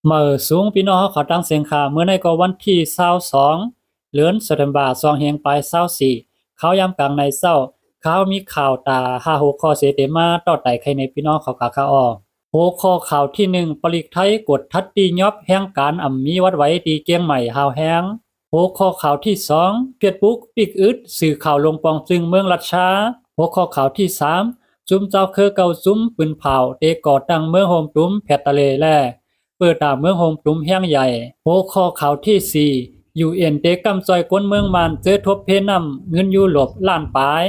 เมื่อสูงพี่น้องเขาตั้งเสียงข่าวเมื่อในก็วันที่22เดือนธันวาคม2เฮงไป24เขายามกลางในเช้าเขามีข่าวตา5 6ข้อเสเตมาต่อไต่ใครในพี่น้องเขากะเขาออกหัวข้อข่าวที่1ปลีกไทยกดทัดตียอบแห่งการมีวัดไว้ตีเกียงใหม่หาวแฮงหัวข้อข่าวที่2เฟซบุ๊กปิกอึดสื่อข่าวลงปองจึงเมืองลัดชาหัวข้อข่าวที่3จุมเจ้าคือเก่าจุ้มปืนเผาเตก่อตั้งเมืองโฮมตุ้มแพตตะเลแลเปิดตามเมืองโฮมตุ้มแห่งใหญ่หัวข้อข่าวที่4 UN เตกำจอยก้นเมืองมันเจอทบเพนำเงินยุโรปล้านปลาย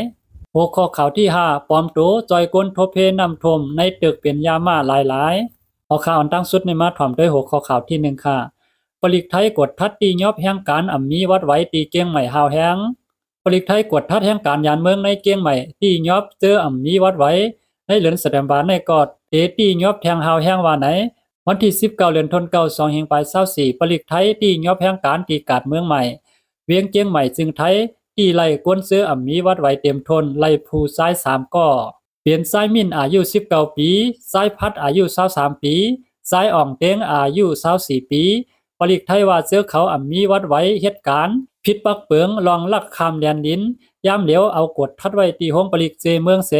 หัวข้อข่าวที่5ปลอมโตจอยก้นทบเพนำทมในตึกเป็นยามาหลายๆเอาข่าวอันตั้งสุดในมาถ่อมด้วยหัวข้อข่าวที่1ค่ะปลิกไทยกดทัดตียอบแห่งการมีวัดไว้ตีเกียงใหม่หาวแฮงปลิกไทยกดทัดแห่งการยานเมืองในเกียงใหม่ตียอบเจอมีวัดไว้ในเหลือนแสดงบานในกอดเตตียอบแทงหาวแฮงว่าไหนวันที่19เดือนธันวาคม2เฮงไป24ปลิกไทยตียอบแห่งการตีกาดเมืองใหม่เวียงเกียงใหม่จึงไทยตีไล่กวนซื้อมีวัดไว้เต็มทนไล่ผู้ซ้าย3ก่อเปลี่ยนซ้ายมิ่นอายุ19ปีซ้ายพัดอายุ23ปีซ้ายอ่องเต็งอายุ24ปีปลิกไทยว่าเสื้อเขามีวัดไว้เหตุการณ์ผิดปักเปิงลองลักคำแดนดินยามเหลียวเอากดทัดไว้ตีห้องปลิกเจเมืองเส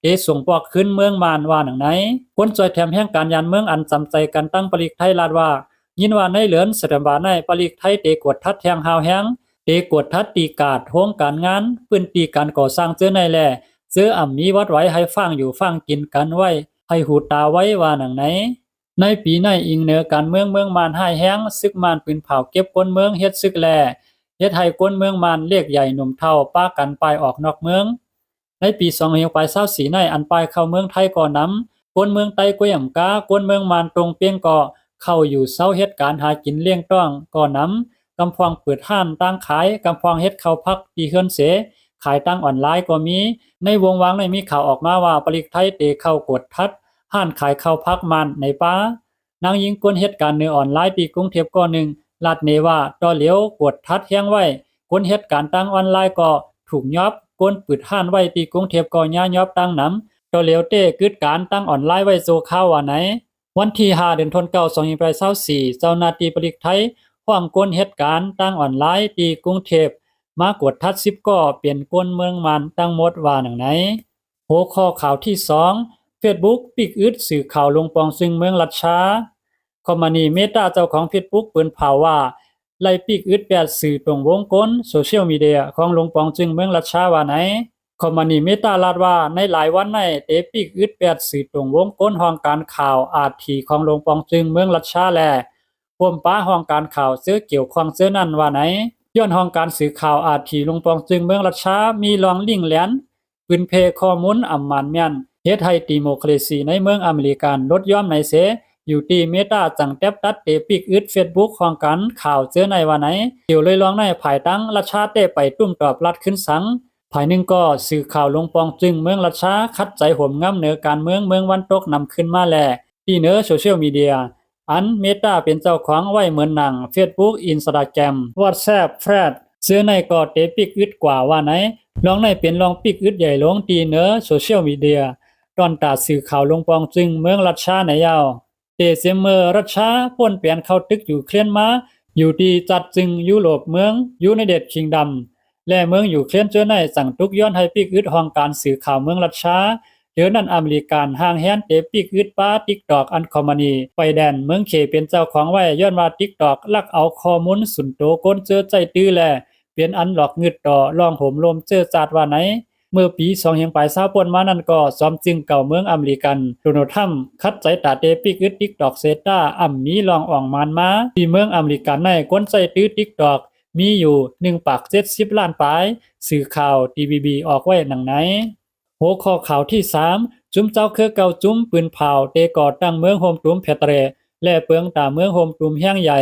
เอส่งปอกขึ้นเมืองมานว่าหนังไหนคนจอยแถมแห่งการยานเมืองอันจำใจกันตั้งปลิกไทยลาดว่ายินว่าในเหลือนสถาบันในปลิกไทยเตกดทัดแทงหาวแฮงเตกดทัดตีกาดโฮงการงานปืนตีการก่อสร้างเจอในแลเจอมีวัดไว้ให้ฟังอยู่ฟังกินกันไว้ให้หูตาไว้ว่าหนังไหนในปีในอิงเหนือการเมืองมานให้แห้งซึกมานปืนเผาเก็บก้นเมืองเฮ็ดซึกแลเฮ็ดให้ก้นเมืองมานเรียกใหญ่หนุ่มเท่าป้ากันไปออกนอกเมืองในปี2024ในอันปลายเข้าเมืองไทยก่อนนำก้นเมืองไต้กวยำกาก้นเมืองมานตรงเปียงก่อเข้าอยู่เซาเฮ็ดการหากินเลี้ยงต้องก่อนนำกำพองเปิดห้านตั้งขายกำพองเฮ็ดข้าวพักที่เฮือนเสขายตั้งออนไลน์ก็มีในวงวางในมีข่าวออกมาว่าปลิกไทยเตเข้ากดทัดห้านขายข้าวพักมันในป้านางยิงกวนเหตุการณ์ในออนไลน์ที่กรุงเทพก็หนึ่งลาดเนว่าต่อเหลียวกดทัดแห้งไว้กวนเหตุการณ์ตั้งออนไลน์ก็ถูกยอบกวนปืดห้านไว้ที่กรุงเทพก็ย่ายอบตั้งนำต่อเหลียวเต้กึดการตั้งออนไลน์ไว้โซข่าวว่าไหนวันที่5เดือนธันวาคม2024เจ้าหน้าที่ปลิกไทยห้องกวนเหตุการณ์ตั้งออนไลน์ที่กรุงเทพมากดทัด10ก็เปลี่ยนกวนเมืองมันตั้งหมดว่าหนังไหนหัวข้อข่าวที่2 Facebook ปิกอึดสื่อข่าวลงปองซึ่งเมืองลัดชาคอมมานีเมตาเจ้าของ Facebook เปิ้นเผาว่าไล่ปิกอึด8สื่อตรงวงกลโซเชียลมีเดียของลงปองจึงเมืองลัดชาว่าไหนคอมมานีเมตาลาดว่าในหลายวันในเตปิกอึด8สื่อตรงวงกลห้องการข่าวอาจถีของลงปองจึงเมืองลัดชาแลพวมป้าห้องการข่าวซื้อเกี่ยวข้องซื้อนั่นว่าไหนย้อนห้องการสื่อข่าวอาจถีลงปองจึงเมืองลัดชามีลองลิงแลนปืนเพข้อมูลอำมันแม่นเฮ็ดให้ดิโมคราซีในเมืองอเมริกันลดย่อมในเสอยู่ที่เมตาจังแทบตัดเตปิกอึด Facebook ของกันข่าวเจอในว่าไหนเกี่ยวเลยลองในภายตั้งรัชชาเตไปตุ้มตอบรัดขึ้นสังภายหนึ่งก็สื่อข่าวลงปองจึงเมืองรัชชาคัดใจห่มงำเหนือการเมืองวันตกนำขึ้นมาแลที่เหนือโซเชียลมีเดียอันเมตาเป็นเจ้าของไว้เหมือนหนัง Facebook Instagram WhatsApp Thread เสื้อในก็เตปิกอึดกว่าว่าไหนลองในเป็นลองปิกอึดใหญ่ลงตีเหนือโซเชียลมีเดียตอนตาสื่อข่าวลงปองจึงเมืองรัชชาในยาวเตเซมเมอร์รัชชาพ่นเปลี่ยนเข้าตึกอยู่เคลียนมาอยู่ที่จัดจึงยุโรปเมืองยูไนเต็ดคิงดำและเมืองอยู่เคลียนเจอในสั่งทุกย้อนให้ปิกอึดห้องการสื่อข่าวเมืองรัชชาเดี๋ยวนั้นอเมริกันห่างแฮนเตปิกอึดป้าติ๊กตอกอันคอมมานีไปแดนเมืองเขเป็นเจ้าของไว้ย้อนว่าติ๊กตอกลักเอาข้อมูลสุนโตก้นเจอใจตื้อแลเปลี่ยนอันหลอกงึดต่อลองโหมลมเจอจาดว่าไหนเมื่อปี2เฮงปลาย20ป่นมานั้นก็ซ้อมจึงเก่าเมืองอเมริกันโดนัลด์ทรัมป์คัดใจตาเตปิกอึด TikTok เซต้ามีลองอ่องมานมาที่เมืองอเมริกันในคนใช้ตื้อ TikTok มีอยู่1.70 ล้านปลายสื่อข่าว TVB ออกไว้หนังไหนหัวข้อข่าวที่3จุ้มเจ้าคือเก่าจุ้มปืนเผาเตก่อตั้งเมืองโฮมตุมเพเตเรและเปืองตาเมืองโฮมตุมแห่งใหญ่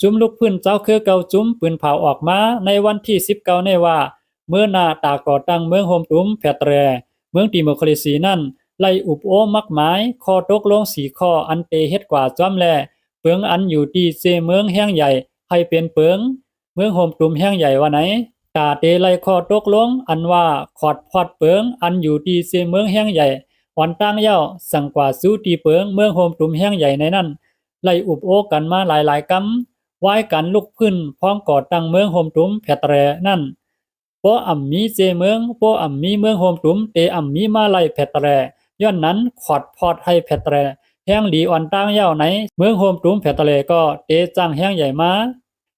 จุ้มลูกพื้นเจ้าคือเก่าจุ้มปืนเผาออกมาในวันที่19ในว่าเมื่อหน้าตาก่อตั้งเมืองโฮมตุมแพตรเมืองดิโมคราซีนั่นไล่อุปโอมักหมายข้อตกลง4ข้ออันเตเฮ็ดกว่าจ้อมแลเปิงอันอยู่ที่เจเมืองแห่งใหญ่ให้เป็นเปิงเมืองโฮมตุมแห่งใหญ่ว่าไหนตาเตไล่ข้อตกลงอันว่าขอดพอดเปิงอันอยู่ที่เจเมืองแห่งใหญ่วันตั้งเย้าสั่งกว่าสู้ที่เปิงเมืองโฮมตุมแห่งใหญ่ในนั้น ไล่อุบโอกันมาหลายๆกำไว้กันลุกขึ้นพ้องก่อตั้งเมืองโฮมตุมแพตแรนั่นโปอ่ำมีเจเมืองโปอ่ำมีเมืองโฮมตุมเตอ่ำมีมาไล่แพตแรย้อนนั้นขอดพอดให้แพตแรแห้งหลีอ่อนตั้งยาวไหนเมืองโฮมตุมแพตแรก็เตจังแห้งใหญ่มา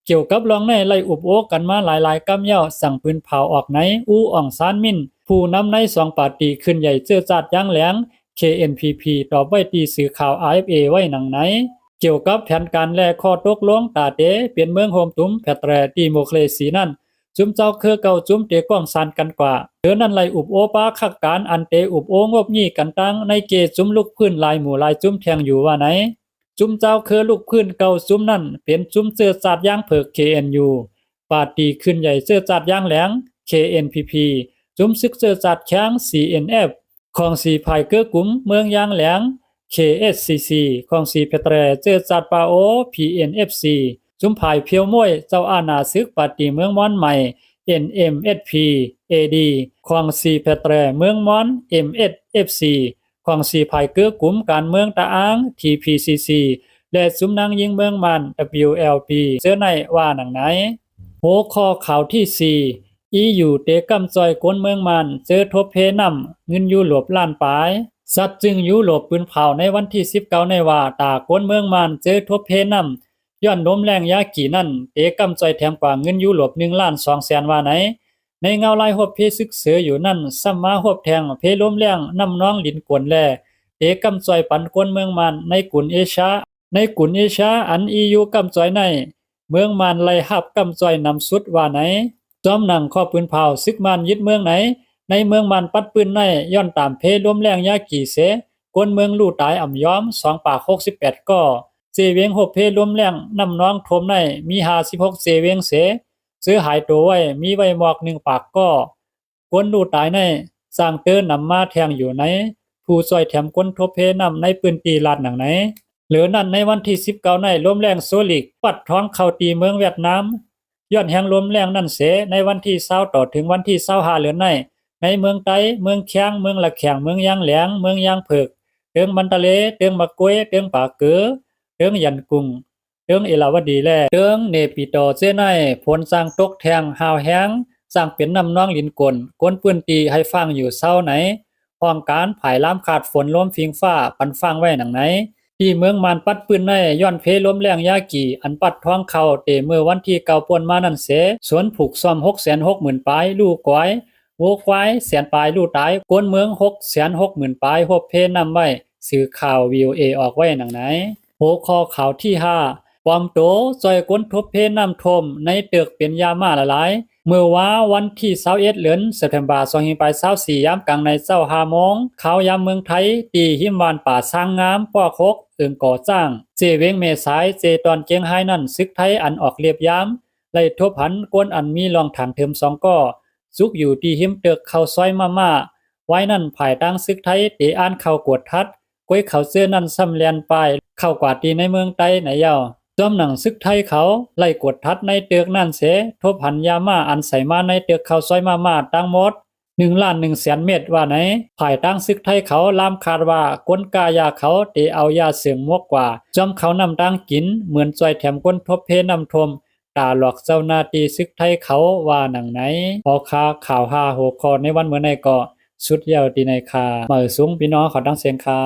เกี่ยวกับรองในไล่อุบโอกันมาหลายๆกำยาวสั่งปืนเผาออกไหนอูอ่องซานมินผู้นำใน2ปาร์ตี้ขึ้นใหญ่เจือจัดย่างแหลง KNPP ตอบไว้ตีสื่อข่าว AFA ไว้หนังไหนเกี่ยวกับแผนการแลข้อตกลงตาเตเปลี่ยนเมืองโฮมตุมแพตแรดีโมเครซีนั่นจุมเจ้าคือเก่าจุมเตก้องซานกันกว่าเดือนั้นไล่อุบโอปาคักการอันเตอุบโองบงี้กันตั้งในเกจุมลุกพื้นลายหมู่ลายจุมแทงอยู่ว่าไหนจุมเจ้าคือลูกพื้นเก่าจุมนั่นเป็นจุมเสื้อจัดย่างเผิก KNU ปาร์ตี้ขึ้นใหญ่เสื้อจัดย่างแหลง KNPP จุมซึกเสื้อจัดแข้ง CNF ของสีภายเกื้อกลุ่มเมืองย่างแหลง KSCC ของสีเพตรเจอจัดปาโอ PNFC จุมภายเพียวม้วยเจ้าอาณาซึกปาร์ตี้เมืองม้อนใหม่ NMSP AD ของสีเพตรเมืองม้อน MSFC ของสีภายเกื้อกลุ่มการเมืองตะอ้าง TPCC และจุมนางยิงเมืองมัน WLP เจอในว่าหนังไหนหัวข้อข่าวที่4EU เตกำจอยกวนเมืองมันเจอทบเพนำเงินยุโรปล้านปลายสัตว์จึงยุโรปปืนเผาในวันที่19ในว่าตากวนเมืองมันเจอทบเพนำย้อนลมแรงยากี่นั่นเตกำจอยแถมกว่าเงินยุโรป1ล้าน2แสนว่าไหนในเงาลายหบเพซึกเสืออยู่นั่นซ้ำมาหบแทงเพลมแรงน้ำน้องลินกวนแลเตกำจอยปันกวนเมืองมันในกุนเอเชียอัน EU กำจอยในเมืองมันไล่หับกำจอยนำสุดว่าไหนจอมหนังข้อปืนเผาซึกมันยึดเมืองไหนในเมืองมันปัดปืนในย้อนตามเพลมแรงยากี่เสกวนเมืองลู่ตายอ่ำย้อม2ปาก68ก็เจเวงหบเพลมแรงน้ำน้องทมในมี56เจเวงเสซื้อหายตัวไว้มีไว้หมอก1ปากก็กวนลู่ตายในสร้างเตือนนำมาแทงอยู่ไหนผู้ซอยแถมกวนทบเพนำในปืนตีลาดหนังไหนเหลือนั่นในวันที่19ในลมแรงโซลิกปัดท้องเข้าตีเมืองเวียดนามย้อนแห่งลมแรงนั่นเสในวันที่20ต่อถึงวันที่25เหลือในเมืองไตเมืองแข้งเมืองละแข่งเมืองยางแหลงเมืองยางเผิกเติงมันตะเลเติงมะกวยเติงป่าเก๋อเติงยันกุงเติงเอลาวดีแลเติงเนปิโตเจไนผลสร้างตกแทงหาวแห้งสร้างเป็นน้ำน้องลินกลกวนปืนตีให้ฟังอยู่เศร้าไหนห้องการผายล้ามขาดฝนล้มฟิงฟ้าปันฟังไว้หนังไหนที่เมืองมานปัดปืนในย้อนเพลมแรงยากี่อันปัดท้องเข้าเตเมื่อวันที่9ป่นมานั่นเสสวนผูกซ่อม660,000ปลายลูกก้อยโวควายแสนปลายลูกตายกวนเมือง660,000ปลายหบเพนำไว้สื่อข่าว VOA ออกไว้หนังไหนหัวข้อข่าวที่5ปอมโตจอยกวนทบเพนำทมในตึกเป็นยามาหลายเมื่อว่าวันที่21เดือนสิงหาคม2524ยามกลางในเจ้า5โมงข่าวยามเมืองไทยตีหิมวานป่าสร้างงามป้อคกเอิงก่อจ้างเจเวงเมษายเจตอนเกียงไฮ้นั่นซึกไทยอันออกเรียบยามไล่ทบหันกวนอันมีรองฐานเทิม2ก่อซุกอยู่ที่หิมเตึกเข้าซอยมาไว้นั่นภายตั้งซึกไทยเตอ่านเข้ากวดทัดก้วยเขาเสื้อนั่นซ้ำแลนปลายเข้ากวาดตีในเมืองไตไหนยาวจอมหนังซึกไทยเขาไล่กดทัดในเตือกนั่นเสทบหันยามาอันใส่มาในเตือกเขาซอยมาตั้งหมด1,100,000 เม็ดว่าไหนภายตั้งซึกไทยเขาลามคาดว่ากนกายาเขาเตเอายาเสื่องมวกกว่าจอมเขานำตั้งกินเหมือนจอยแถมก้นทบเพนำทมตาหลอกเจ้านาตีซึกไทยเขาว่าหนังไหนพอค่าข่าว5หัวข้อในวันเมื่อในก็สุดยาวดีในคาเมื่อสูงพี่น้องขอตั้งเสียงคา